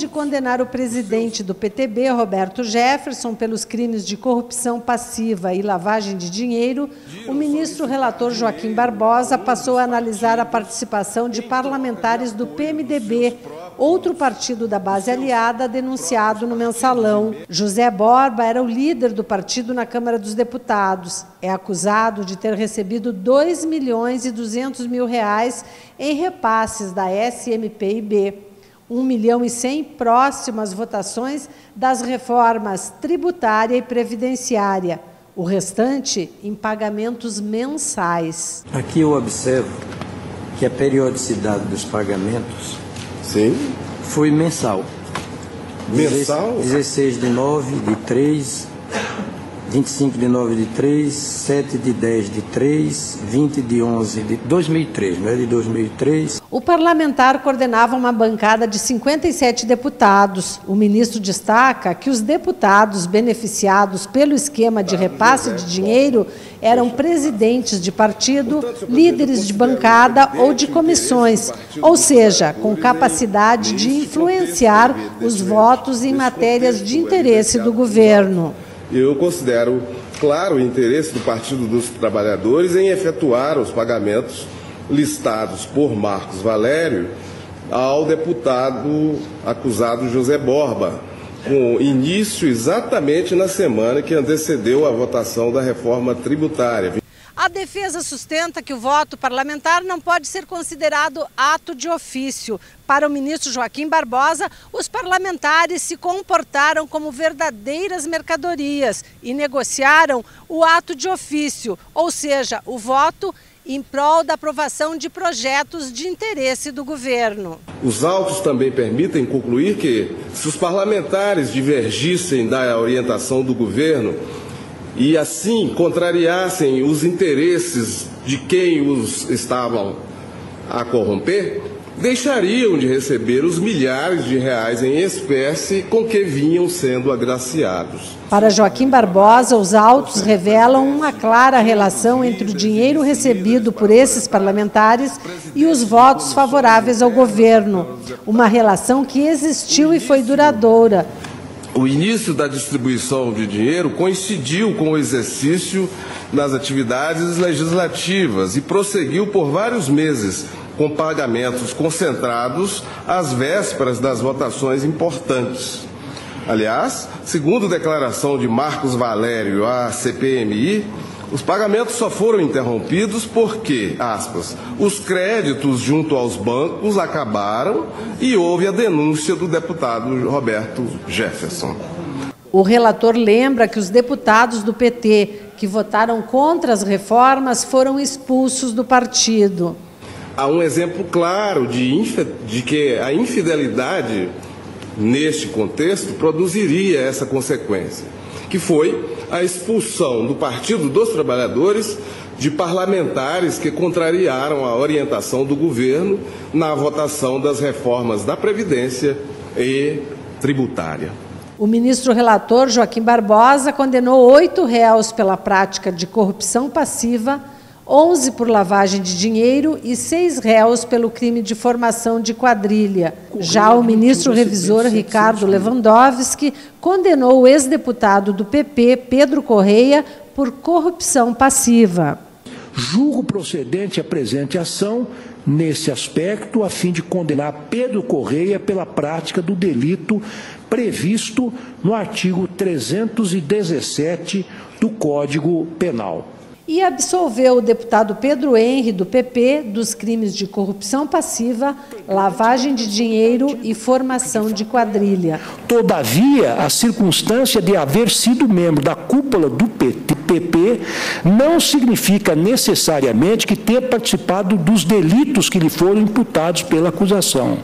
de condenar o presidente do PTB, Roberto Jefferson, pelos crimes de corrupção passiva e lavagem de dinheiro, o ministro relator Joaquim Barbosa passou a analisar a participação de parlamentares do PMDB, outro partido da base aliada, denunciado no Mensalão. José Borba era o líder do partido na Câmara dos Deputados. É acusado de ter recebido R$ 2.200.000 em repasses da SMPIB. 1.100.000 próximas votações das reformas tributária e previdenciária. O restante em pagamentos mensais. Aqui eu observo que a periodicidade dos pagamentos foi mensal. Mensal? 16 de 9 de 3, 25 de 9 de 3, 7 de 10 de 3, 20 de 11 de 2003, não é de 2003. O parlamentar coordenava uma bancada de 57 deputados. O ministro destaca que os deputados beneficiados pelo esquema de repasse de dinheiro eram presidentes de partido, líderes de bancada ou de comissões, ou seja, com capacidade de influenciar os votos em matérias de interesse do governo. Eu considero claro o interesse do Partido dos Trabalhadores em efetuar os pagamentos listados por Marcos Valério ao deputado acusado José Borba, com início exatamente na semana que antecedeu a votação da reforma tributária. A defesa sustenta que o voto parlamentar não pode ser considerado ato de ofício. Para o ministro Joaquim Barbosa, os parlamentares se comportaram como verdadeiras mercadorias e negociaram o ato de ofício, ou seja, o voto em prol da aprovação de projetos de interesse do governo. Os autos também permitem concluir que, se os parlamentares divergissem da orientação do governo e assim contrariassem os interesses de quem os estavam a corromper, deixariam de receber os milhares de reais em espécie com que vinham sendo agraciados. Para Joaquim Barbosa, os autos revelam uma clara relação entre o dinheiro recebido por esses parlamentares e os votos favoráveis ao governo. Uma relação que existiu e foi duradoura. O início da distribuição de dinheiro coincidiu com o exercício das atividades legislativas e prosseguiu por vários meses, com pagamentos concentrados às vésperas das votações importantes. Aliás, segundo declaração de Marcos Valério à CPMI, os pagamentos só foram interrompidos porque, aspas, os créditos junto aos bancos acabaram e houve a denúncia do deputado Roberto Jefferson. O relator lembra que os deputados do PT que votaram contra as reformas foram expulsos do partido. Há um exemplo claro de que a infidelidade, neste contexto, produziria essa consequência, que foi a expulsão do Partido dos Trabalhadores de parlamentares que contrariaram a orientação do governo na votação das reformas da Previdência e tributária. O ministro relator Joaquim Barbosa condenou 8 réus pela prática de corrupção passiva, 11 por lavagem de dinheiro e 6 réus pelo crime de formação de quadrilha. Já o ministro revisor Ricardo Lewandowski condenou o ex-deputado do PP, Pedro Correia, por corrupção passiva. Julgo procedente a presente ação nesse aspecto, a fim de condenar Pedro Correia pela prática do delito previsto no artigo 317 do Código Penal. E absolveu o deputado Pedro Henri, do PP, dos crimes de corrupção passiva, lavagem de dinheiro e formação de quadrilha. Todavia, a circunstância de haver sido membro da cúpula do PP não significa necessariamente que tenha participado dos delitos que lhe foram imputados pela acusação.